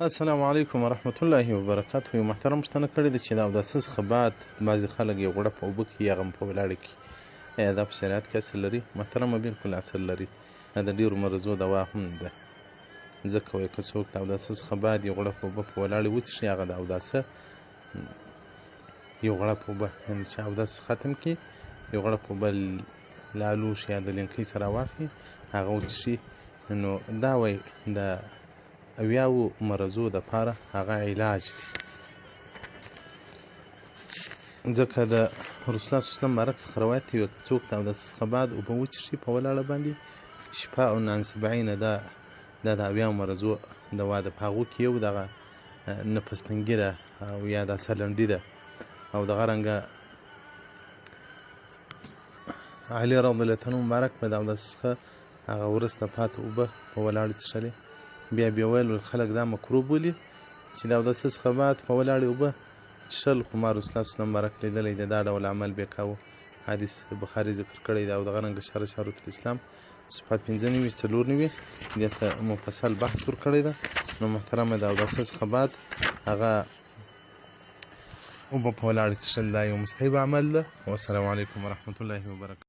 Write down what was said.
السلام علیکم ورحمة الله وبرکاته. یو محترم پوښتنه کړې ده چې د اوداسه څخه بعد بعضې خلک یو غوړپ اوبه کي هغه هم په ولاړه کي، ایا دا په شریعت کې اصل لري؟ محترمه بالکل اصل لري. دا د ډېرو مرضو دوا هم ده. ځکه وایي که څوک د اوداسه څخه بعد یو غوړپ اوبه په ولاړې وڅښي، هغه د اوداسه یو غړپ اوبه، یعنې چې اودس ختم کي یو غړپ اوبه له الوش یا د لینکۍ سره واخلي هغه وڅښي، نو دا وایي د اویاوو مرضو دپاره هغه علاج دی. ځکه د رسول الله صلی الله علیه وسلم بارک څخه روایت دی، څوک د اودس څخه بعد اوبه وڅښي په ولاړه باندې شفاء عن 70 دا د اویاوو مرضو دوا ده. په هغو کې یو دغه نفس تنګي ده او یا دا سلنډي ده. او دغه رنګه علي رضی الله عنه مبارک په د اودس څخه هغه وروسته پاته اوبه په ولاړې څښلې. بیا ویل خلک دا مکروه بولي چې د اودس څخه بعد په ولاړې اوبه څښل، خو ما رسول الله صلی الله علیه وسلم مبارک لیدلی دی دا ډول عمل بې کاوه. حدیث بخاري ذکر کړی دی. او دغه رنګه شهرة الاسلام صفحه 95 94 دې ته مفصل بحث ورکړی ده. نو محترمه د اودس څخه بعد هغه اوبه په ولاړې څښل دا یو مستحب عمل ده. والسلام علیکم ورحمة الله وبرکاته.